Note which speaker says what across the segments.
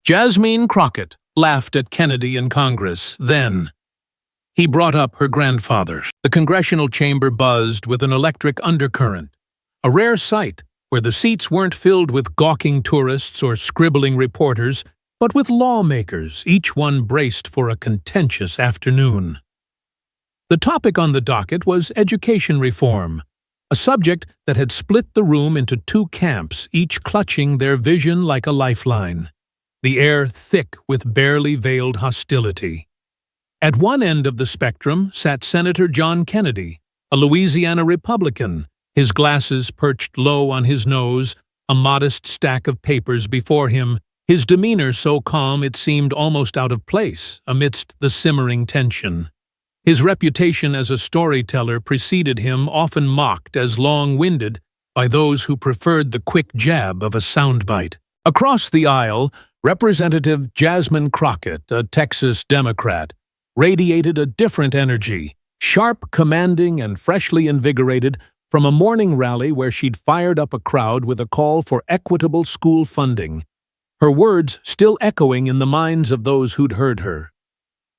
Speaker 1: Jasmine Crockett laughed at Kennedy in Congress then. He brought up her grandfather. The congressional chamber buzzed with an electric undercurrent, a rare sight where the seats weren't filled with gawking tourists or scribbling reporters, but with lawmakers, each one braced for a contentious afternoon. The topic on the docket was education reform, a subject that had split the room into two camps, each clutching their vision like a lifeline, the air thick with barely veiled hostility. At one end of the spectrum sat Senator John Kennedy, a Louisiana Republican, his glasses perched low on his nose, a modest stack of papers before him, his demeanor so calm it seemed almost out of place amidst the simmering tension. His reputation as a storyteller preceded him, often mocked as long-winded by those who preferred the quick jab of a soundbite. Across the aisle, Representative Jasmine Crockett, a Texas Democrat, radiated a different energy, sharp, commanding, and freshly invigorated from a morning rally where she'd fired up a crowd with a call for equitable school funding, her words still echoing in the minds of those who'd heard her.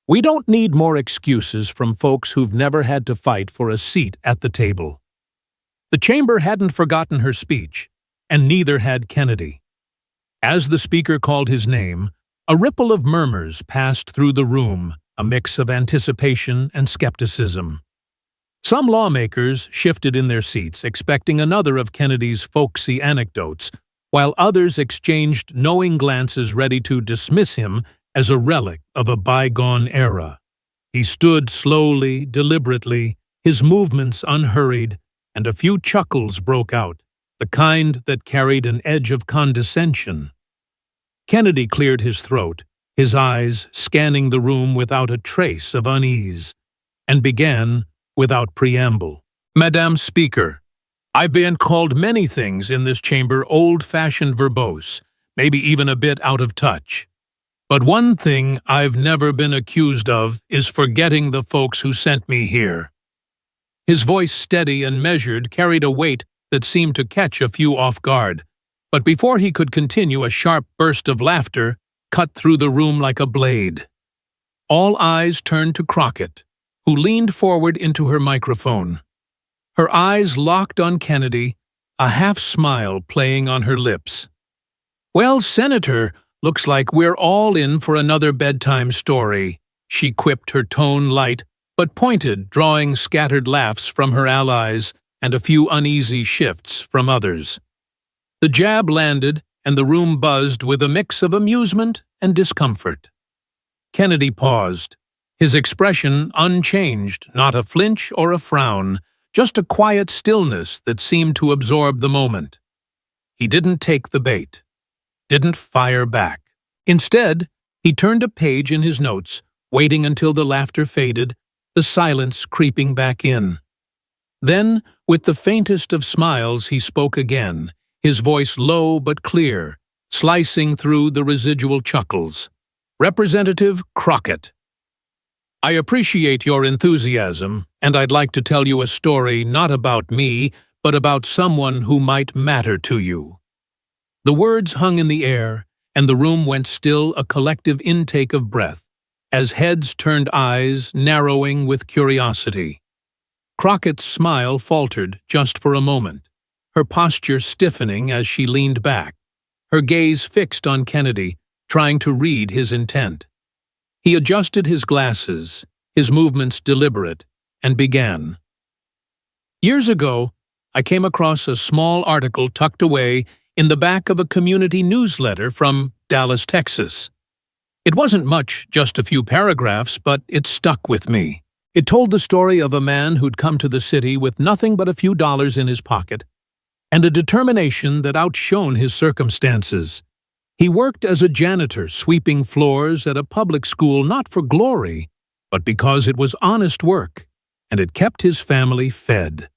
Speaker 1: We don't need more excuses from folks who've never had to fight for a seat at the table. The chamber hadn't forgotten her speech, and neither had Kennedy. As the speaker called his name, a ripple of murmurs passed through the room, a mix of anticipation and skepticism. Some lawmakers shifted in their seats, expecting another of Kennedy's folksy anecdotes, while others exchanged knowing glances ready to dismiss him as a relic of a bygone era. He stood slowly, deliberately, his movements unhurried, and a few chuckles broke out, the kind that carried an edge of condescension. Kennedy cleared his throat, his eyes scanning the room without a trace of unease, and began without preamble. Madam Speaker, I've been called many things in this chamber old-fashioned verbose, maybe even a bit out of touch. But one thing I've never been accused of is forgetting the folks who sent me here. His voice, steady and measured, carried a weight that seemed to catch a few off guard, but before he could continue, a sharp burst of laughter cut through the room like a blade. All eyes turned to Crockett, who leaned forward into her microphone. Her eyes locked on Kennedy, a half-smile playing on her lips. "Well, Senator, looks like we're all in for another bedtime story," she quipped, her tone light but pointed, drawing scattered laughs from her allies and a few uneasy shifts from others. The jab landed, and the room buzzed with a mix of amusement and discomfort. Kennedy paused, his expression unchanged, not a flinch or a frown, just a quiet stillness that seemed to absorb the moment. He didn't take the bait, didn't fire back. Instead, he turned a page in his notes, waiting until the laughter faded, the silence creeping back in. Then, with the faintest of smiles, he spoke again, his voice low but clear, slicing through the residual chuckles. "Representative Crockett, I appreciate your enthusiasm, and I'd like to tell you a story not about me, but about someone who might matter to you." The words hung in the air, and the room went still, a collective intake of breath, as heads turned eyes, narrowing with curiosity. Crockett's smile faltered just for a moment, her posture stiffening as she leaned back, her gaze fixed on Kennedy, trying to read his intent. He adjusted his glasses, his movements deliberate, and began. "Years ago, I came across a small article tucked away in the back of a community newsletter from Dallas, Texas. It wasn't much, just a few paragraphs, but it stuck with me. It told the story of a man who'd come to the city with nothing but a few dollars in his pocket and a determination that outshone his circumstances. He worked as a janitor, sweeping floors at a public school not for glory, but because it was honest work, and it kept his family fed.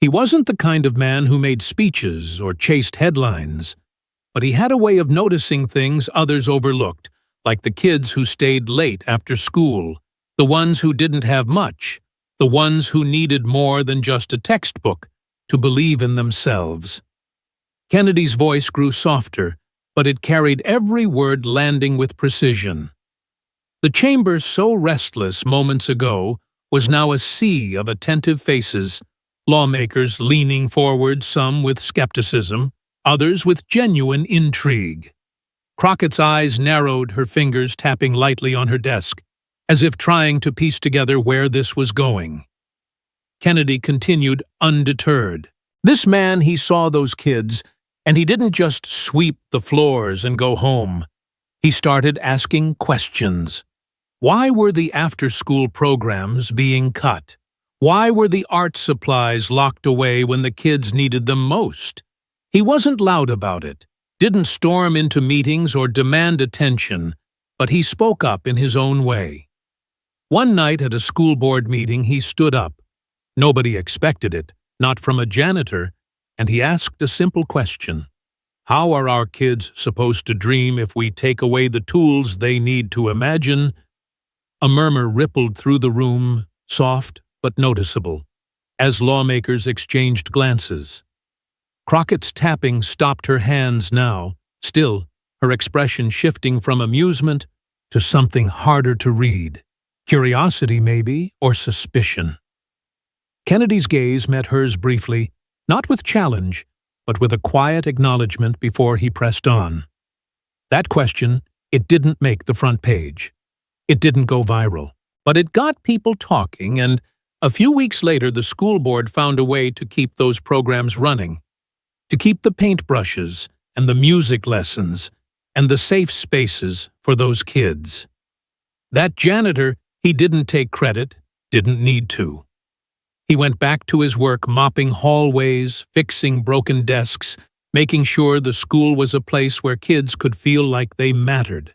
Speaker 1: He wasn't the kind of man who made speeches or chased headlines, but he had a way of noticing things others overlooked, like the kids who stayed late after school, the ones who didn't have much, the ones who needed more than just a textbook to believe in themselves. Kennedy's voice grew softer, but it carried every word landing with precision. The chamber, so restless moments ago, was now a sea of attentive faces, lawmakers leaning forward, some with skepticism, others with genuine intrigue. Crockett's eyes narrowed, her fingers tapping lightly on her desk, as if trying to piece together where this was going. Kennedy continued undeterred. This man, he saw those kids, and he didn't just sweep the floors and go home. He started asking questions. Why were the after-school programs being cut? Why were the art supplies locked away when the kids needed them most? He wasn't loud about it, didn't storm into meetings or demand attention, but he spoke up in his own way. One night at a school board meeting, he stood up. Nobody expected it, not from a janitor, and he asked a simple question. How are our kids supposed to dream if we take away the tools they need to imagine? A murmur rippled through the room, soft but noticeable, as lawmakers exchanged glances. Crockett's tapping stopped her hands now, still, her expression shifting from amusement to something harder to read. Curiosity, maybe, or suspicion. Kennedy's gaze met hers briefly, not with challenge, but with a quiet acknowledgement before he pressed on. That question, it didn't make the front page. It didn't go viral, but it got people talking, and a few weeks later the school board found a way to keep those programs running, to keep the paintbrushes and the music lessons and the safe spaces for those kids. That janitor, he didn't take credit, didn't need to. He went back to his work mopping hallways, fixing broken desks, making sure the school was a place where kids could feel like they mattered.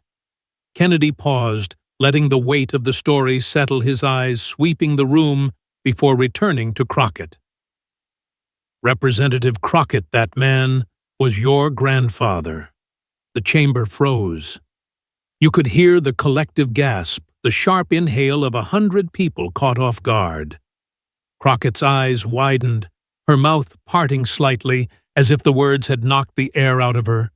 Speaker 1: Kennedy paused, letting the weight of the story settle, his eyes sweeping the room before returning to Crockett. Representative Crockett, that man, was your grandfather. The chamber froze. You could hear the collective gasp, the sharp inhale of 100 people caught off guard. Crockett's eyes widened, her mouth parting slightly, as if the words had knocked the air out of her.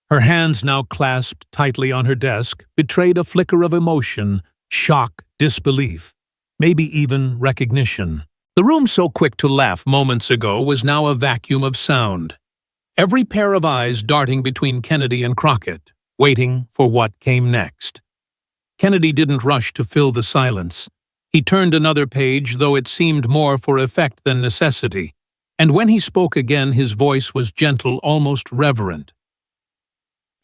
Speaker 1: Her hands, now clasped tightly on her desk, betrayed a flicker of emotion, shock, disbelief, maybe even recognition. The room, so quick to laugh moments ago, was now a vacuum of sound. Every pair of eyes darting between Kennedy and Crockett, waiting for what came next. Kennedy didn't rush to fill the silence. He turned another page, though it seemed more for effect than necessity, and when he spoke again his voice was gentle, almost reverent.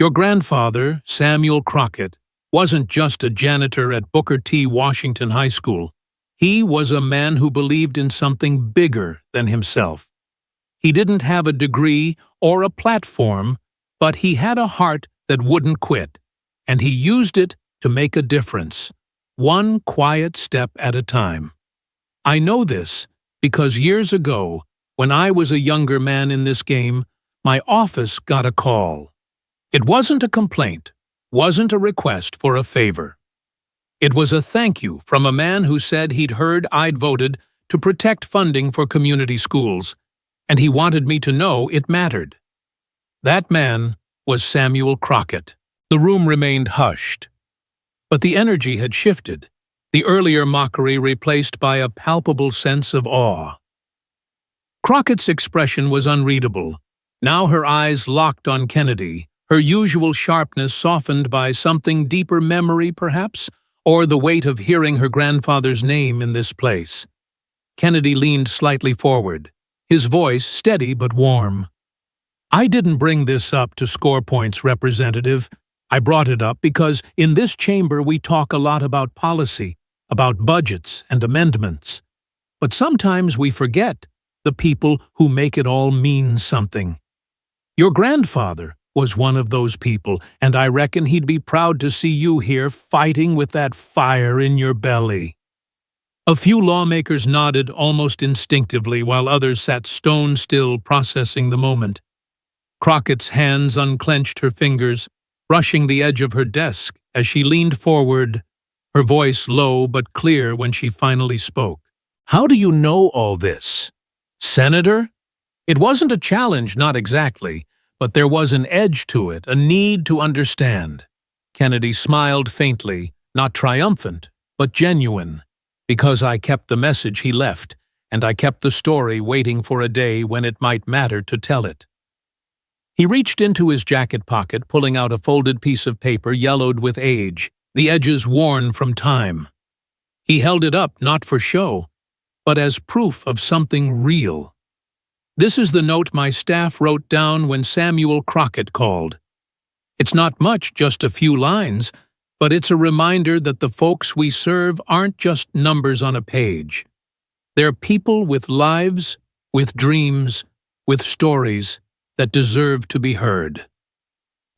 Speaker 1: Your grandfather, Samuel Crockett, wasn't just a janitor at Booker T. Washington High School. He was a man who believed in something bigger than himself. He didn't have a degree or a platform, but he had a heart that wouldn't quit, and he used it to make a difference, one quiet step at a time. I know this because years ago, when I was a younger man in this game, my office got a call. It wasn't a complaint, wasn't a request for a favor. It was a thank you from a man who said he'd heard I'd voted to protect funding for community schools, and he wanted me to know it mattered. That man was Samuel Crockett. The room remained hushed. But the energy had shifted, the earlier mockery replaced by a palpable sense of awe. Crockett's expression was unreadable. Now her eyes locked on Kennedy, her usual sharpness softened by something deeper, memory perhaps, or the weight of hearing her grandfather's name in this place. Kennedy leaned slightly forward, his voice steady but warm. I didn't bring this up to score points, Representative. I brought it up because in this chamber we talk a lot about policy, about budgets and amendments. But sometimes we forget the people who make it all mean something. Your grandfather was one of those people, and I reckon he'd be proud to see you here fighting with that fire in your belly. A few lawmakers nodded almost instinctively while others sat stone still processing the moment. Crockett's hands unclenched her fingers, brushing the edge of her desk as she leaned forward, her voice low but clear when she finally spoke. How do you know all this? Senator? It wasn't a challenge, not exactly, but there was an edge to it, a need to understand. Kennedy smiled faintly, not triumphant, but genuine, because I kept the message he left, and I kept the story waiting for a day when it might matter to tell it. He reached into his jacket pocket, pulling out a folded piece of paper yellowed with age, the edges worn from time. He held it up not for show, but as proof of something real. This is the note my staff wrote down when Samuel Crockett called. It's not much, just a few lines, but it's a reminder that the folks we serve aren't just numbers on a page. They're people with lives, with dreams, with stories that deserve to be heard.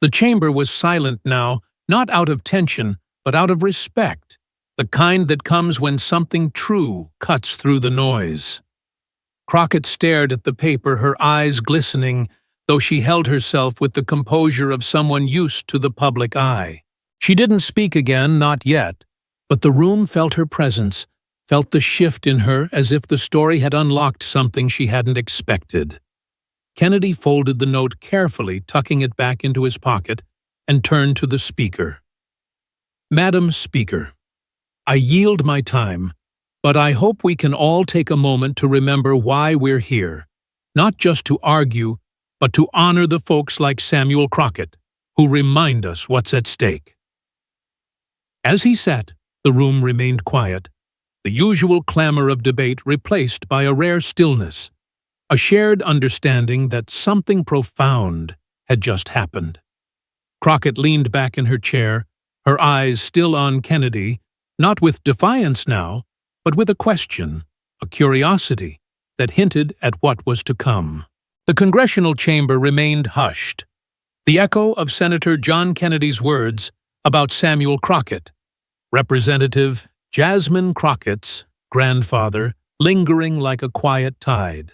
Speaker 1: The chamber was silent now, not out of tension, but out of respect, the kind that comes when something true cuts through the noise. Crockett stared at the paper, her eyes glistening, though she held herself with the composure of someone used to the public eye. She didn't speak again, not yet, but the room felt her presence, felt the shift in her as if the story had unlocked something she hadn't expected. Kennedy folded the note carefully, tucking it back into his pocket, and turned to the speaker. Madam Speaker, I yield my time, but I hope we can all take a moment to remember why we're here, not just to argue, but to honor the folks like Samuel Crockett, who remind us what's at stake. As he sat, the room remained quiet, the usual clamor of debate replaced by a rare stillness, a shared understanding that something profound had just happened. Crockett leaned back in her chair, her eyes still on Kennedy, not with defiance now, but with a question, a curiosity that hinted at what was to come. The congressional chamber remained hushed, the echo of Senator John Kennedy's words about Samuel Crockett, Representative Jasmine Crockett's grandfather, lingering like a quiet tide.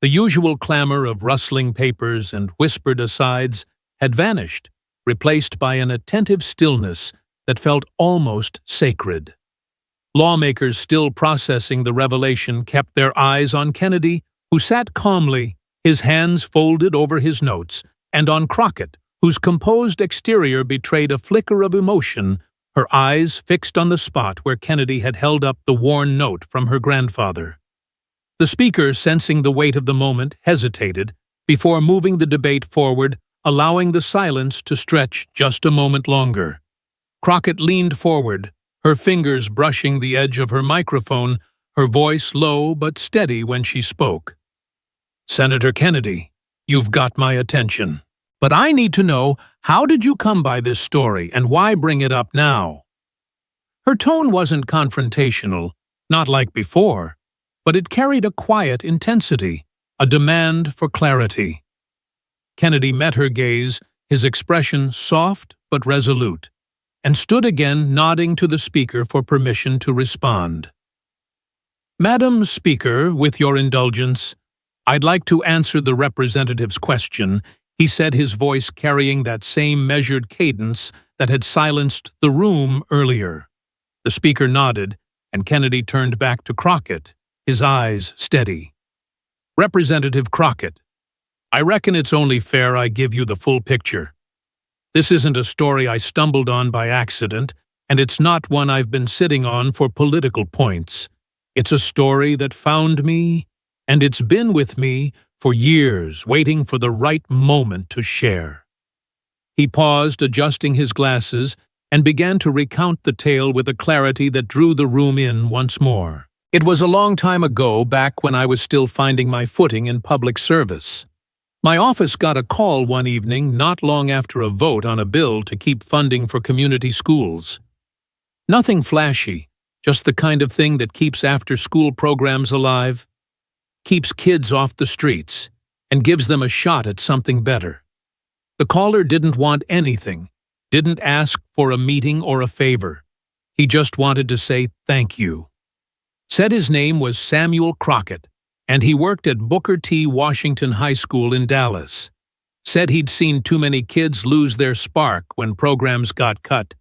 Speaker 1: The usual clamor of rustling papers and whispered asides had vanished, replaced by an attentive stillness that felt almost sacred. Lawmakers still processing the revelation kept their eyes on Kennedy, who sat calmly, his hands folded over his notes, and on Crockett, whose composed exterior betrayed a flicker of emotion, her eyes fixed on the spot where Kennedy had held up the worn note from her grandfather. The speaker, sensing the weight of the moment, hesitated before moving the debate forward, allowing the silence to stretch just a moment longer. Crockett leaned forward, her fingers brushing the edge of her microphone, her voice low but steady when she spoke. Senator Kennedy, you've got my attention. But I need to know, how did you come by this story and why bring it up now? Her tone wasn't confrontational, not like before, but it carried a quiet intensity, a demand for clarity. Kennedy met her gaze, his expression soft but resolute, and stood again, nodding to the speaker for permission to respond. Madam Speaker, with your indulgence, I'd like to answer the representative's question, he said, his voice carrying that same measured cadence that had silenced the room earlier. The speaker nodded, and Kennedy turned back to Crockett, his eyes steady. Representative Crockett, I reckon it's only fair I give you the full picture. This isn't a story I stumbled on by accident, and it's not one I've been sitting on for political points. It's a story that found me, and it's been with me for years, waiting for the right moment to share. He paused, adjusting his glasses, and began to recount the tale with a clarity that drew the room in once more. It was a long time ago, back when I was still finding my footing in public service. My office got a call one evening not long after a vote on a bill to keep funding for community schools. Nothing flashy, just the kind of thing that keeps after-school programs alive, keeps kids off the streets, and gives them a shot at something better. The caller didn't want anything, didn't ask for a meeting or a favor. He just wanted to say thank you. Said his name was Samuel Crockett, and he worked at Booker T. Washington High School in Dallas. Said he'd seen too many kids lose their spark when programs got cut,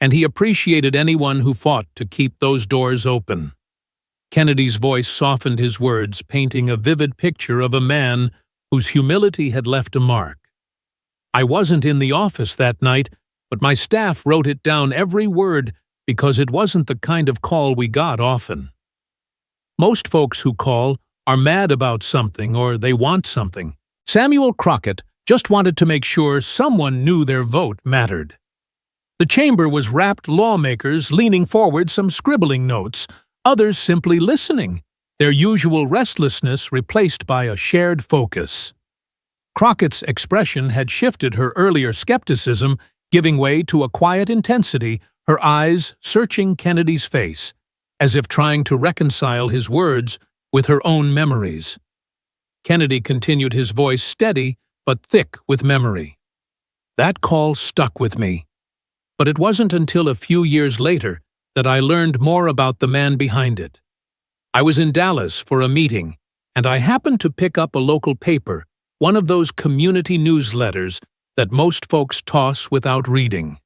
Speaker 1: and he appreciated anyone who fought to keep those doors open. Kennedy's voice softened his words, painting a vivid picture of a man whose humility had left a mark. I wasn't in the office that night, but my staff wrote it down every word because it wasn't the kind of call we got often. Most folks who call are mad about something or they want something. Samuel Crockett just wanted to make sure someone knew their vote mattered. The chamber was rapt lawmakers leaning forward, some scribbling notes, others simply listening, their usual restlessness replaced by a shared focus. Crockett's expression had shifted her earlier skepticism, giving way to a quiet intensity, her eyes searching Kennedy's face, as if trying to reconcile his words with her own memories. Kennedy continued, his voice steady but thick with memory. That call stuck with me. But it wasn't until a few years later that I learned more about the man behind it. I was in Dallas for a meeting, and I happened to pick up a local paper, one of those community newsletters that most folks toss without reading.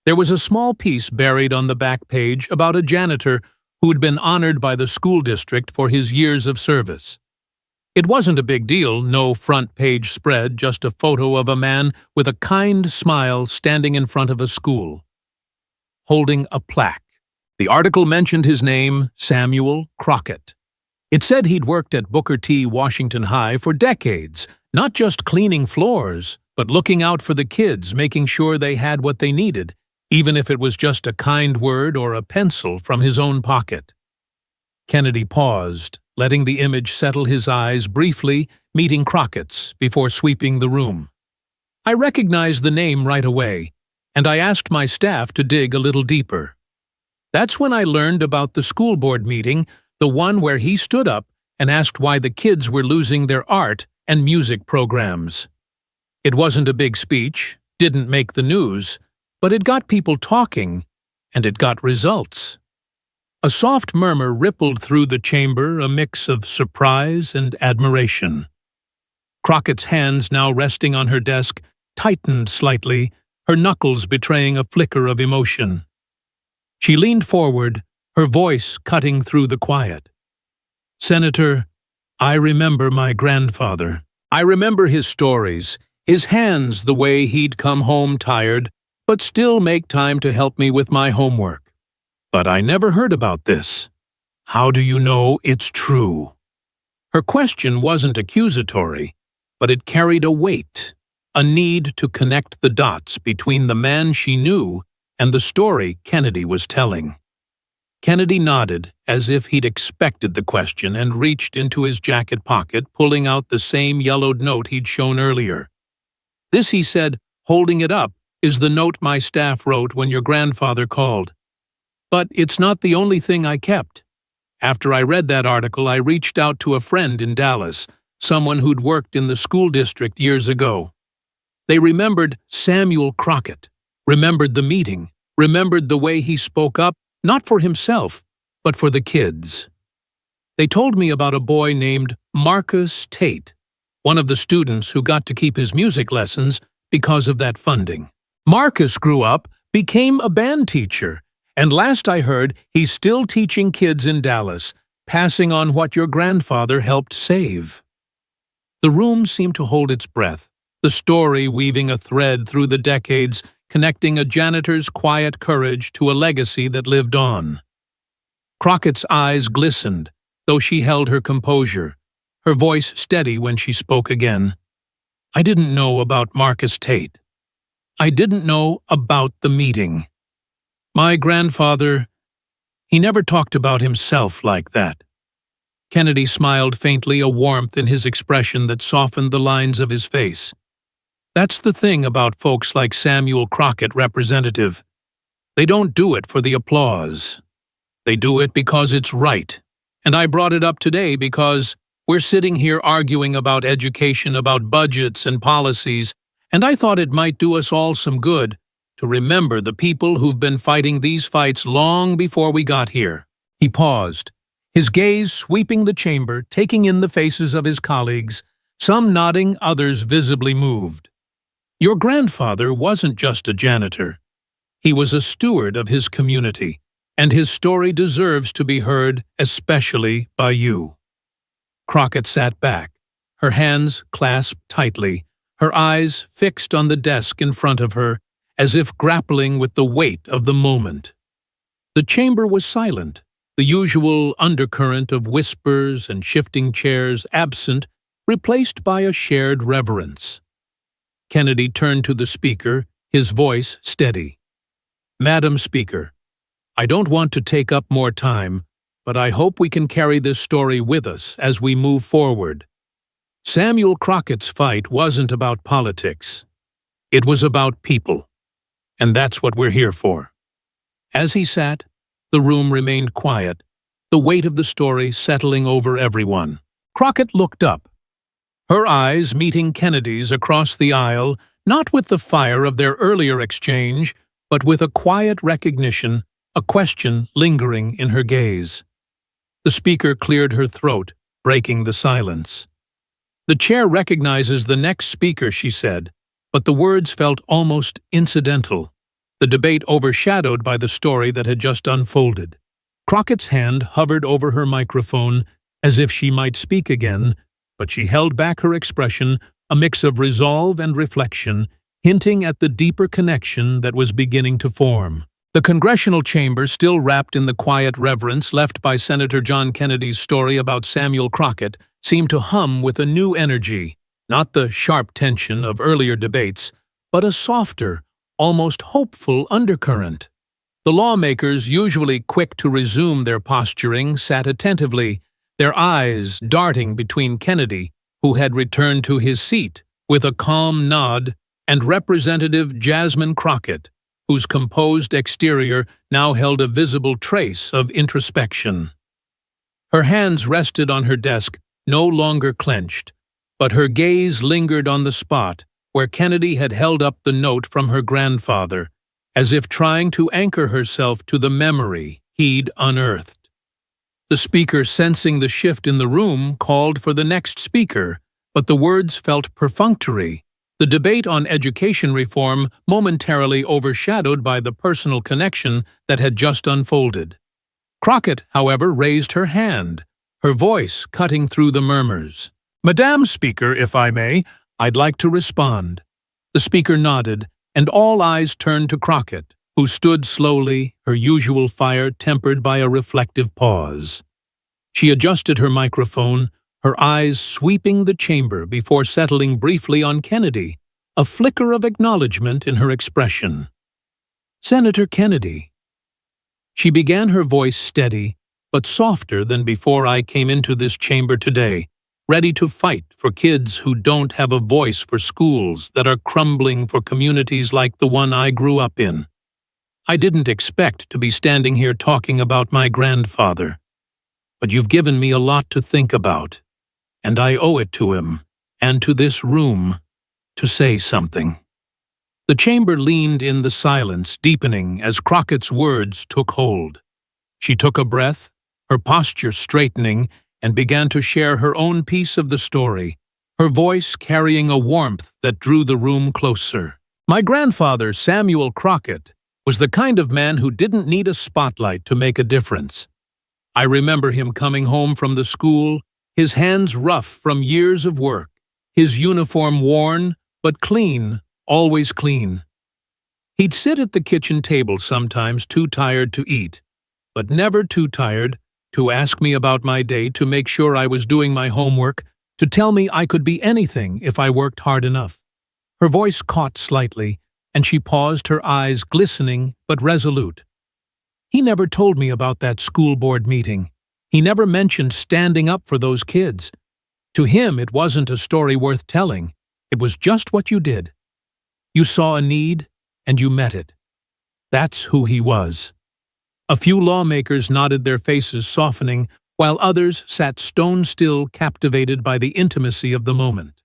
Speaker 1: There was a small piece buried on the back page about a janitor who'd been honored by the school district for his years of service. It wasn't a big deal, no front-page spread, just a photo of a man with a kind smile standing in front of a school, holding a plaque. The article mentioned his name, Samuel Crockett. It said he'd worked at Booker T. Washington High for decades, not just cleaning floors, but looking out for the kids, making sure they had what they needed, even if it was just a kind word or a pencil from his own pocket. Kennedy paused, letting the image settle his eyes briefly, meeting Crockett's before sweeping the room. I recognized the name right away, and I asked my staff to dig a little deeper. That's when I learned about the school board meeting, the one where he stood up and asked why the kids were losing their art and music programs. It wasn't a big speech, didn't make the news, but it got people talking, and it got results. A soft murmur rippled through the chamber, a mix of surprise and admiration. Crockett's hands, now resting on her desk, tightened slightly, her knuckles betraying a flicker of emotion. She leaned forward, her voice cutting through the quiet. "Senator, I remember my grandfather. I remember his stories, his hands, the way he'd come home tired, but still make time to help me with my homework. But I never heard about this. How do you know it's true?" Her question wasn't accusatory, but it carried a weight, a need to connect the dots between the man she knew and the story Kennedy was telling. Kennedy nodded, as if he'd expected the question, and reached into his jacket pocket, pulling out the same yellowed note he'd shown earlier. "This," he said, holding it up, "is the note my staff wrote when your grandfather called. But it's not the only thing I kept. After I read that article, I reached out to a friend in Dallas, someone who'd worked in the school district years ago. They remembered Samuel Crockett, remembered the meeting, remembered the way he spoke up, not for himself, but for the kids. They told me about a boy named Marcus Tate, one of the students who got to keep his music lessons because of that funding. Marcus grew up, became a band teacher, and last I heard, he's still teaching kids in Dallas, passing on what your grandfather helped save." The room seemed to hold its breath, the story weaving a thread through the decades, connecting a janitor's quiet courage to a legacy that lived on. Crockett's eyes glistened, though she held her composure, her voice steady when she spoke again. "I didn't know about Marcus Tate. I didn't know about the meeting. My grandfather, he never talked about himself like that." Kennedy smiled faintly, a warmth in his expression that softened the lines of his face. "That's the thing about folks like Samuel Crockett, Representative. They don't do it for the applause. They do it because it's right. And I brought it up today because we're sitting here arguing about education, about budgets and policies, and I thought it might do us all some good to remember the people who've been fighting these fights long before we got here." He paused, his gaze sweeping the chamber, taking in the faces of his colleagues, some nodding, others visibly moved. "Your grandfather wasn't just a janitor. He was a steward of his community, and his story deserves to be heard, especially by you." Crockett sat back, her hands clasped tightly, her eyes fixed on the desk in front of her, as if grappling with the weight of the moment. The chamber was silent, the usual undercurrent of whispers and shifting chairs absent, replaced by a shared reverence. Kennedy turned to the speaker, his voice steady. "Madam Speaker, I don't want to take up more time, but I hope we can carry this story with us as we move forward. Samuel Crockett's fight wasn't about politics. It was about people. And that's what we're here for." As he sat, the room remained quiet, the weight of the story settling over everyone. Crockett looked up, her eyes meeting Kennedy's across the aisle, not with the fire of their earlier exchange, but with a quiet recognition, a question lingering in her gaze. The speaker cleared her throat, breaking the silence. "The chair recognizes the next speaker," she said, but the words felt almost incidental, the debate overshadowed by the story that had just unfolded. Crockett's hand hovered over her microphone as if she might speak again, but she held back her expression, a mix of resolve and reflection, hinting at the deeper connection that was beginning to form. The congressional chamber, still wrapped in the quiet reverence left by Senator John Kennedy's story about Samuel Crockett, seemed to hum with a new energy, not the sharp tension of earlier debates, but a softer, almost hopeful undercurrent. The lawmakers, usually quick to resume their posturing, sat attentively, their eyes darting between Kennedy, who had returned to his seat, with a calm nod, and Representative Jasmine Crockett, whose composed exterior now held a visible trace of introspection. Her hands rested on her desk, no longer clenched, but her gaze lingered on the spot where Kennedy had held up the note from her grandfather, as if trying to anchor herself to the memory he'd unearthed. The speaker, sensing the shift in the room, called for the next speaker, but the words felt perfunctory, the debate on education reform momentarily overshadowed by the personal connection that had just unfolded. Crockett, however, raised her hand, her voice cutting through the murmurs. "Madam Speaker, if I may, I'd like to respond." The speaker nodded, and all eyes turned to Crockett, who stood slowly, her usual fire tempered by a reflective pause. She adjusted her microphone, her eyes sweeping the chamber before settling briefly on Kennedy, a flicker of acknowledgement in her expression. "Senator Kennedy." She began, her voice steady, but softer than before I came into this chamber today, ready to fight for kids who don't have a voice, for schools that are crumbling, for communities like the one I grew up in. I didn't expect to be standing here talking about my grandfather, but you've given me a lot to think about, and I owe it to him, and to this room, to say something. The chamber leaned in the silence, deepening as Crockett's words took hold. She took a breath, her posture straightening, and began to share her own piece of the story, her voice carrying a warmth that drew the room closer. "My grandfather, Samuel Crockett, was the kind of man who didn't need a spotlight to make a difference. I remember him coming home from the school, his hands rough from years of work, his uniform worn, but clean, always clean. He'd sit at the kitchen table sometimes too tired to eat, but never too tired to ask me about my day, to make sure I was doing my homework, to tell me I could be anything if I worked hard enough." Her voice caught slightly, and she paused, her eyes glistening but resolute. "He never told me about that school board meeting. He never mentioned standing up for those kids. To him, it wasn't a story worth telling. It was just what you did. You saw a need, and you met it. That's who he was." A few lawmakers nodded, their faces softening, while others sat stone-still, captivated by the intimacy of the moment.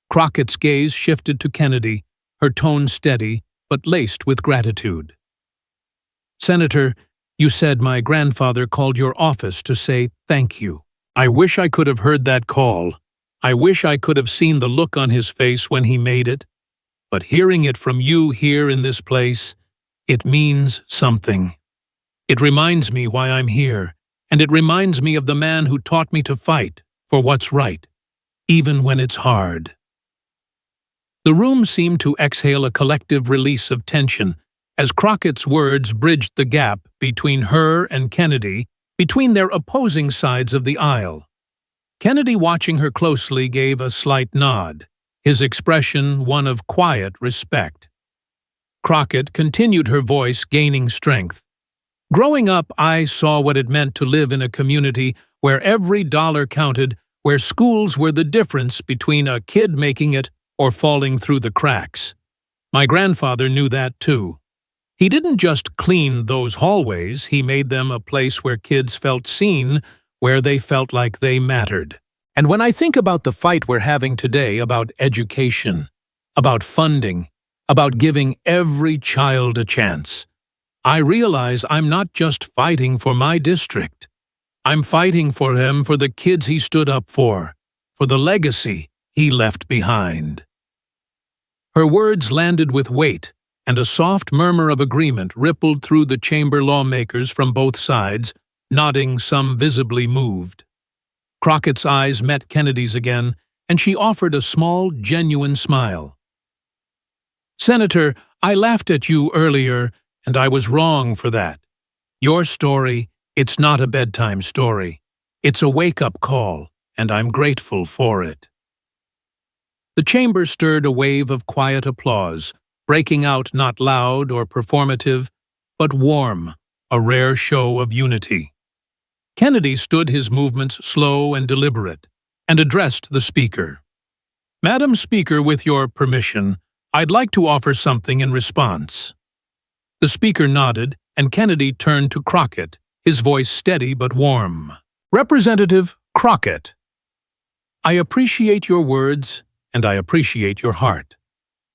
Speaker 1: Crockett's gaze shifted to Kennedy, her tone steady, but laced with gratitude. "Senator, you said my grandfather called your office to say thank you. I wish I could have heard that call. I wish I could have seen the look on his face when he made it. But hearing it from you here in this place, it means something. It reminds me why I'm here, and it reminds me of the man who taught me to fight for what's right, even when it's hard." The room seemed to exhale a collective release of tension as Crockett's words bridged the gap between her and Kennedy, between their opposing sides of the aisle. Kennedy, watching her closely, gave a slight nod, his expression one of quiet respect. Crockett continued, her voice gaining strength. Growing up, I saw what it meant to live in a community where every dollar counted, where schools were the difference between a kid making it or falling through the cracks. My grandfather knew that too. He didn't just clean those hallways, he made them a place where kids felt seen, where they felt like they mattered. And when I think about the fight we're having today about education, about funding, about giving every child a chance, I realize I'm not just fighting for my district. I'm fighting for him, for the kids he stood up for the legacy he left behind. Her words landed with weight, and a soft murmur of agreement rippled through the chamber lawmakers from both sides, nodding, some visibly moved. Crockett's eyes met Kennedy's again, and she offered a small, genuine smile. "Senator, I laughed at you earlier, and I was wrong for that. Your story, it's not a bedtime story. It's a wake-up call, and I'm grateful for it." The chamber stirred a wave of quiet applause, breaking out not loud or performative, but warm, a rare show of unity. Kennedy stood, his movements slow and deliberate, and addressed the speaker. "Madam Speaker, with your permission, I'd like to offer something in response." The speaker nodded, and Kennedy turned to Crockett, his voice steady but warm. "Representative Crockett, I appreciate your words, and I appreciate your heart.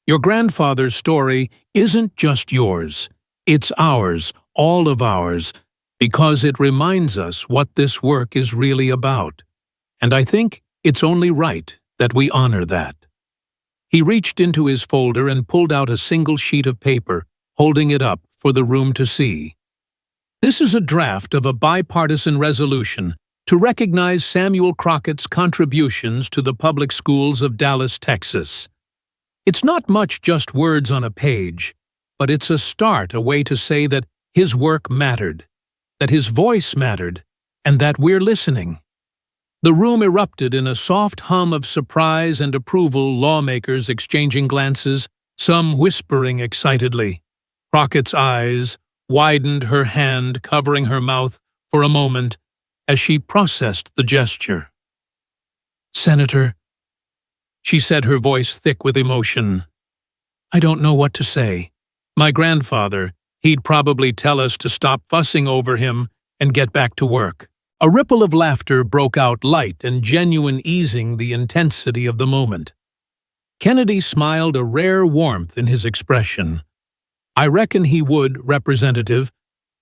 Speaker 1: Your grandfather's story isn't just yours, it's ours, all of ours, because it reminds us what this work is really about. And I think it's only right that we honor that." He reached into his folder and pulled out a single sheet of paper, holding it up for the room to see. "This is a draft of a bipartisan resolution to recognize Samuel Crockett's contributions to the public schools of Dallas, Texas. It's not much, just words on a page, but it's a start, a way to say that his work mattered, that his voice mattered, and that we're listening." The room erupted in a soft hum of surprise and approval, lawmakers exchanging glances, some whispering excitedly. Crockett's eyes widened, her hand covering her mouth for a moment as she processed the gesture. "Senator," she said, her voice thick with emotion, "I don't know what to say. My grandfather, he'd probably tell us to stop fussing over him and get back to work." A ripple of laughter broke out, light and genuine, easing the intensity of the moment. Kennedy smiled, a rare warmth in his expression. "I reckon he would, Representative,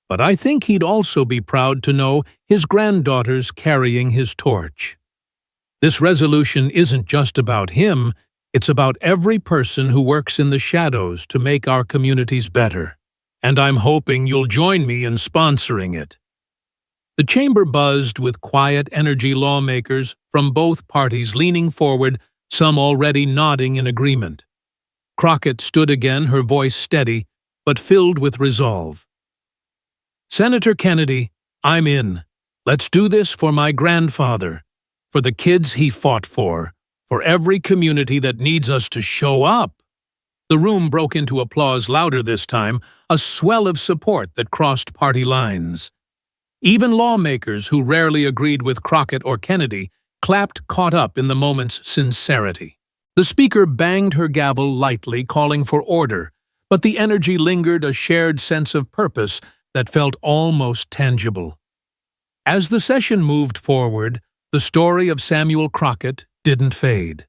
Speaker 1: but I think he'd also be proud to know his granddaughter's carrying his torch. This resolution isn't just about him, it's about every person who works in the shadows to make our communities better. And I'm hoping you'll join me in sponsoring it." The chamber buzzed with quiet energy, lawmakers from both parties leaning forward, some already nodding in agreement. Crockett stood again, her voice steady, but filled with resolve. "Senator Kennedy, I'm in. Let's do this for my grandfather, for the kids he fought for every community that needs us to show up." The room broke into applause, louder this time, a swell of support that crossed party lines. Even lawmakers who rarely agreed with Crockett or Kennedy clapped, caught up in the moment's sincerity. The speaker banged her gavel lightly, calling for order, but the energy lingered, a shared sense of purpose that felt almost tangible. As the session moved forward, the story of Samuel Crockett didn't fade.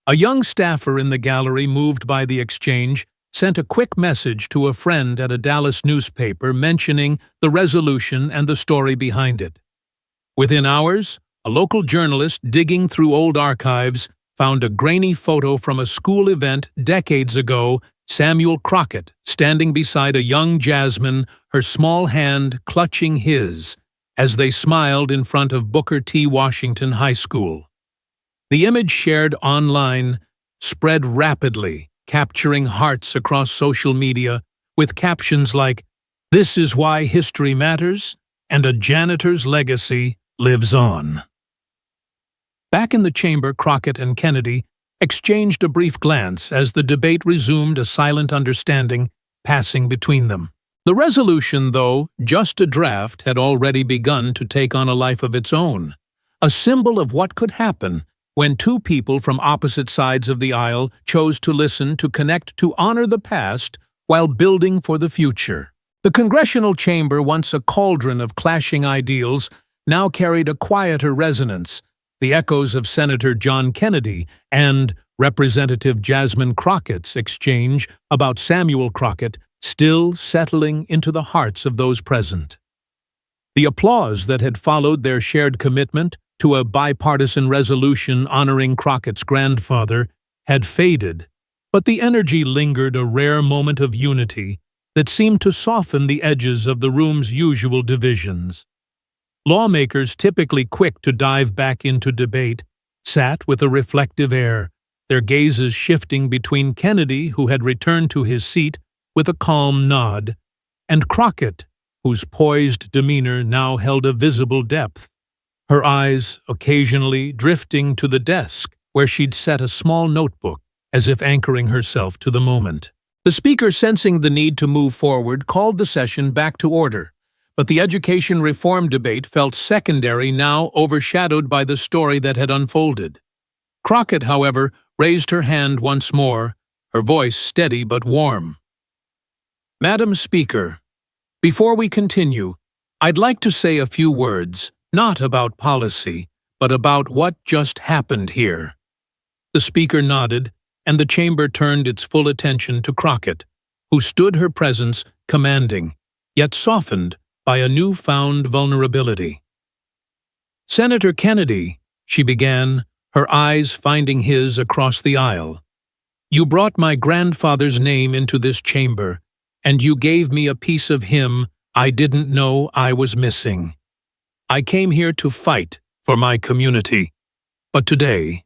Speaker 1: A young staffer in the gallery, moved by the exchange, sent a quick message to a friend at a Dallas newspaper mentioning the resolution and the story behind it. Within hours, a local journalist digging through old archives found a grainy photo from a school event decades ago, Samuel Crockett standing beside a young Jasmine, her small hand clutching his, as they smiled in front of Booker T. Washington High School. The image, shared online, spread rapidly, capturing hearts across social media with captions like, "This is why history matters," and "A janitor's legacy lives on." Back in the chamber, Crockett and Kennedy exchanged a brief glance as the debate resumed, a silent understanding passing between them. The resolution, though just a draft, had already begun to take on a life of its own, a symbol of what could happen when two people from opposite sides of the aisle chose to listen, to connect, to honor the past while building for the future. The congressional chamber, once a cauldron of clashing ideals, now carried a quieter resonance, the echoes of Senator John Kennedy and Representative Jasmine Crockett's exchange about Samuel Crockett still settling into the hearts of those present. The applause that had followed their shared commitment to a bipartisan resolution honoring Crockett's grandfather had faded, but the energy lingered, a rare moment of unity that seemed to soften the edges of the room's usual divisions. Lawmakers, typically quick to dive back into debate, sat with a reflective air, their gazes shifting between Kennedy, who had returned to his seat with a calm nod, and Crockett, whose poised demeanor now held a visible depth, her eyes occasionally drifting to the desk where she'd set a small notebook, as if anchoring herself to the moment. The speaker, sensing the need to move forward, called the session back to order, but the education reform debate felt secondary, now overshadowed by the story that had unfolded. Crockett, however, raised her hand once more, her voice steady but warm. "Madam Speaker, before we continue, I'd like to say a few words, not about policy, but about what just happened here." The speaker nodded, and the chamber turned its full attention to Crockett, who stood, her presence commanding, yet softened by a newfound vulnerability. "Senator Kennedy," she began, her eyes finding his across the aisle, "you brought my grandfather's name into this chamber, and you gave me a piece of him I didn't know I was missing. I came here to fight for my community, but today,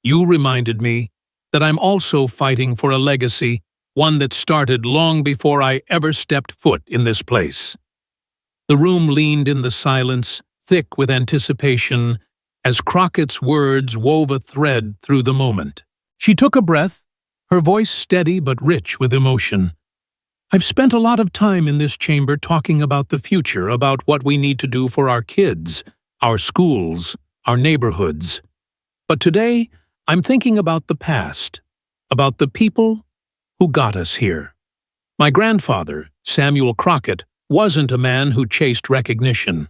Speaker 1: you reminded me that I'm also fighting for a legacy, one that started long before I ever stepped foot in this place." The room leaned in the silence, thick with anticipation, as Crockett's words wove a thread through the moment. She took a breath, her voice steady but rich with emotion. "I've spent a lot of time in this chamber talking about the future, about what we need to do for our kids, our schools, our neighborhoods. But today, I'm thinking about the past, about the people who got us here. My grandfather, Samuel Crockett, wasn't a man who chased recognition.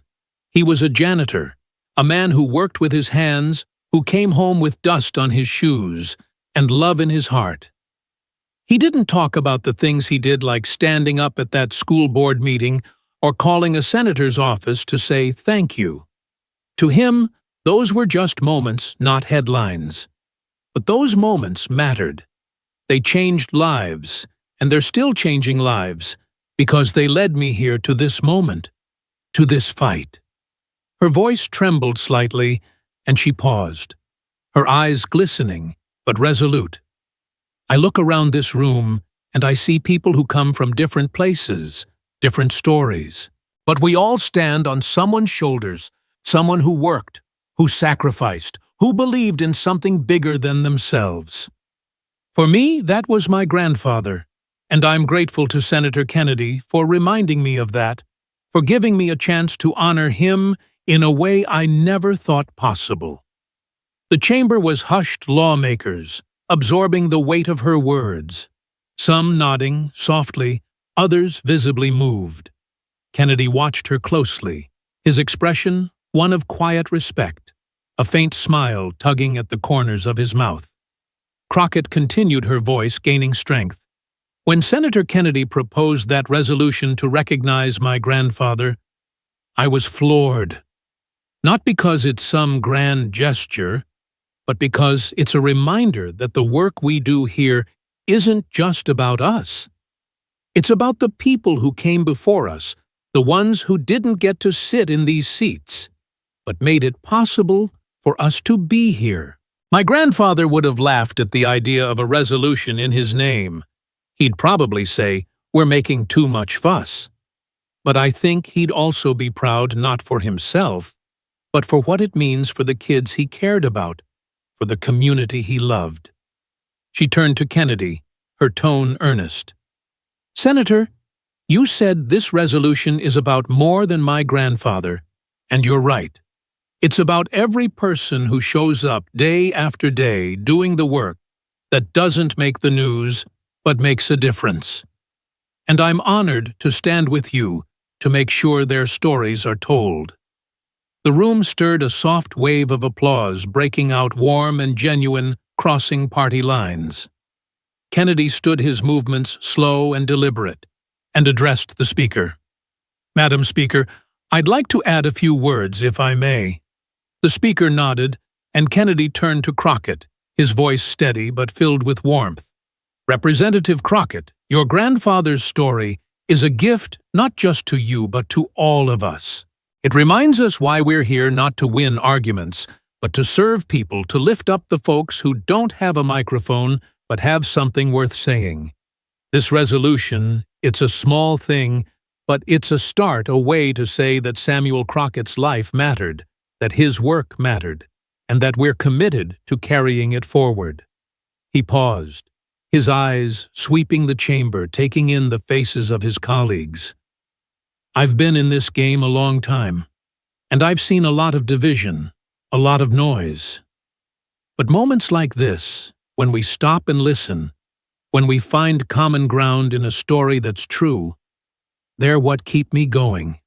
Speaker 1: He was a janitor, a man who worked with his hands, who came home with dust on his shoes and love in his heart. He didn't talk about the things he did, like standing up at that school board meeting or calling a senator's office to say thank you. To him, those were just moments, not headlines. But those moments mattered. They changed lives, and they're still changing lives, because they led me here to this moment, to this fight." Her voice trembled slightly, and she paused, her eyes glistening but resolute. "I look around this room, and I see people who come from different places, different stories. But we all stand on someone's shoulders, someone who worked, who sacrificed, who believed in something bigger than themselves. For me, that was my grandfather, and I'm grateful to Senator Kennedy for reminding me of that, for giving me a chance to honor him in a way I never thought possible." The chamber was hushed, lawmakers, absorbing the weight of her words, some nodding softly, others visibly moved. Kennedy watched her closely, his expression one of quiet respect, a faint smile tugging at the corners of his mouth. Crockett continued, her voice gaining strength. "When Senator Kennedy proposed that resolution to recognize my grandfather, I was floored. Not because it's some grand gesture, but because it's a reminder that the work we do here isn't just about us. It's about the people who came before us, the ones who didn't get to sit in these seats, but made it possible for us to be here." My grandfather would have laughed at the idea of a resolution in his name. He'd probably say, "We're making too much fuss." But I think he'd also be proud not for himself, but for what it means for the kids he cared about, for the community he loved. She turned to Kennedy, her tone earnest. "Senator, you said this resolution is about more than my grandfather, and you're right. It's about every person who shows up day after day doing the work that doesn't make the news but makes a difference. And I'm honored to stand with you to make sure their stories are told." The room stirred a soft wave of applause, breaking out warm and genuine, crossing party lines. Kennedy stood his movements slow and deliberate, and addressed the speaker. "Madam Speaker, I'd like to add a few words, if I may." The speaker nodded, and Kennedy turned to Crockett, his voice steady but filled with warmth. "Representative Crockett, your grandfather's story is a gift not just to you but to all of us. It reminds us why we're here, not to win arguments, but to serve people, to lift up the folks who don't have a microphone but have something worth saying. This resolution, it's a small thing, but it's a start, a way to say that Samuel Crockett's life mattered, that his work mattered, and that we're committed to carrying it forward." He paused, his eyes sweeping the chamber, taking in the faces of his colleagues. "I've been in this game a long time, and I've seen a lot of division, a lot of noise. But moments like this, when we stop and listen, when we find common ground in a story that's true, they're what keep me going.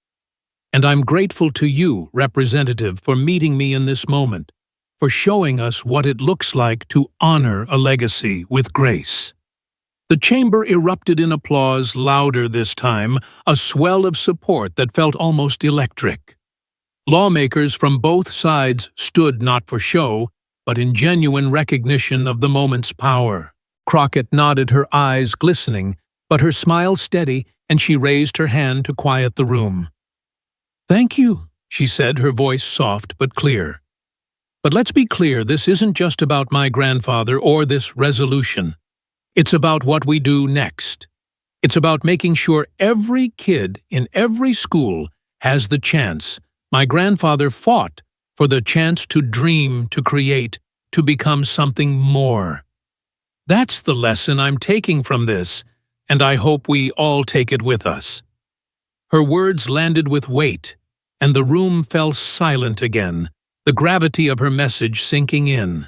Speaker 1: And I'm grateful to you, Representative, for meeting me in this moment, for showing us what it looks like to honor a legacy with grace." The chamber erupted in applause, louder this time, a swell of support that felt almost electric. Lawmakers from both sides stood not for show, but in genuine recognition of the moment's power. Crockett nodded, her eyes glistening, but her smile steady, and she raised her hand to quiet the room. "Thank you," she said, her voice soft but clear. "But let's be clear, this isn't just about my grandfather or this resolution. It's about what we do next. It's about making sure every kid in every school has the chance. My grandfather fought for the chance to dream, to create, to become something more. That's the lesson I'm taking from this, and I hope we all take it with us." Her words landed with weight, and the room fell silent again, the gravity of her message sinking in.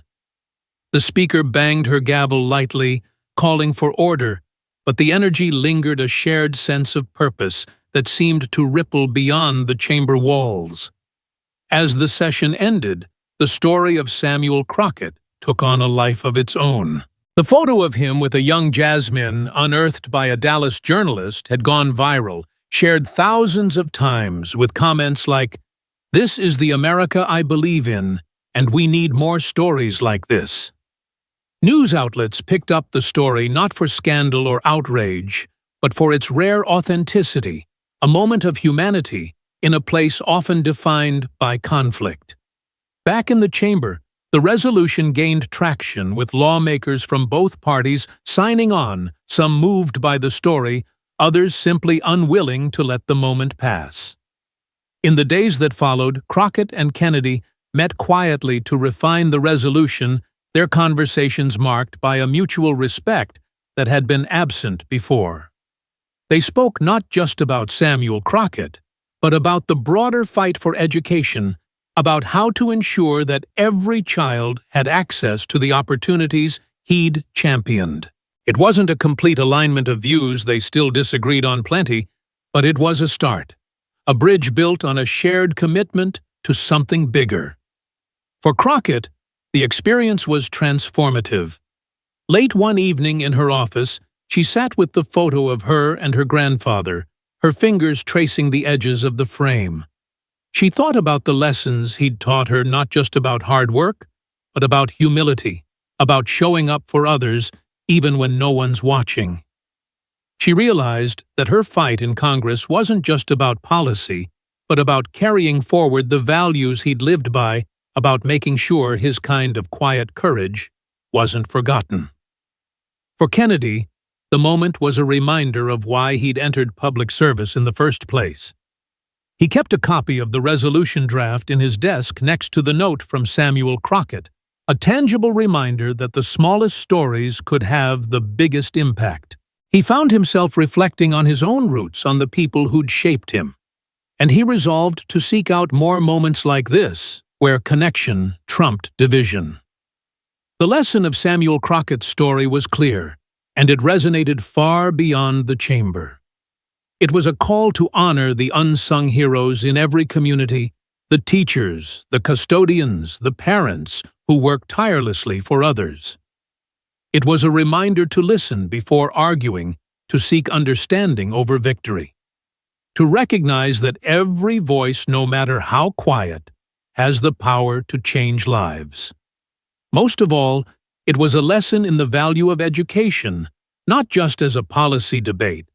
Speaker 1: The speaker banged her gavel lightly, calling for order, but the energy lingered, a shared sense of purpose that seemed to ripple beyond the chamber walls. As the session ended, the story of Samuel Crockett took on a life of its own. The photo of him with a young Jasmine, unearthed by a Dallas journalist, had gone viral, shared thousands of times, with comments like, "This is the America I believe in, and we need more stories like this." News outlets picked up the story not for scandal or outrage, but for its rare authenticity, a moment of humanity in a place often defined by conflict. Back in the chamber, the resolution gained traction, with lawmakers from both parties signing on, some moved by the story, others simply unwilling to let the moment pass. In the days that followed, Crockett and Kennedy met quietly to refine the resolution, their conversations marked by a mutual respect that had been absent before. They spoke not just about Samuel Crockett, but about the broader fight for education, about how to ensure that every child had access to the opportunities he'd championed. It wasn't a complete alignment of views, they still disagreed on plenty, but it was a start, a bridge built on a shared commitment to something bigger. For Crockett, the experience was transformative. Late one evening in her office, she sat with the photo of her and her grandfather, her fingers tracing the edges of the frame. She thought about the lessons he'd taught her, not just about hard work, but about humility, about showing up for others even when no one's watching. She realized that her fight in Congress wasn't just about policy, but about carrying forward the values he'd lived by about making sure his kind of quiet courage wasn't forgotten. For Kennedy, the moment was a reminder of why he'd entered public service in the first place. He kept a copy of the resolution draft in his desk next to the note from Samuel Crockett, a tangible reminder that the smallest stories could have the biggest impact. He found himself reflecting on his own roots, on the people who'd shaped him, and he resolved to seek out more moments like this, where connection trumped division. The lesson of Samuel Crockett's story was clear, and it resonated far beyond the chamber. It was a call to honor the unsung heroes in every community, the teachers, the custodians, the parents who work tirelessly for others. It was a reminder to listen before arguing, to seek understanding over victory, to recognize that every voice, no matter how quiet, has the power to change lives. Most of all, it was a lesson in the value of education, not just as a policy debate,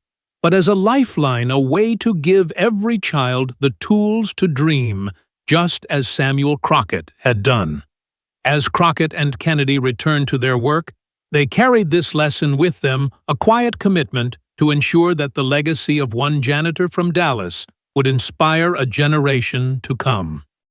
Speaker 1: but as a lifeline, a way to give every child the tools to dream, just as Samuel Crockett had done. As Crockett and Kennedy returned to their work, they carried this lesson with them, a quiet commitment to ensure that the legacy of one janitor from Dallas would inspire a generation to come.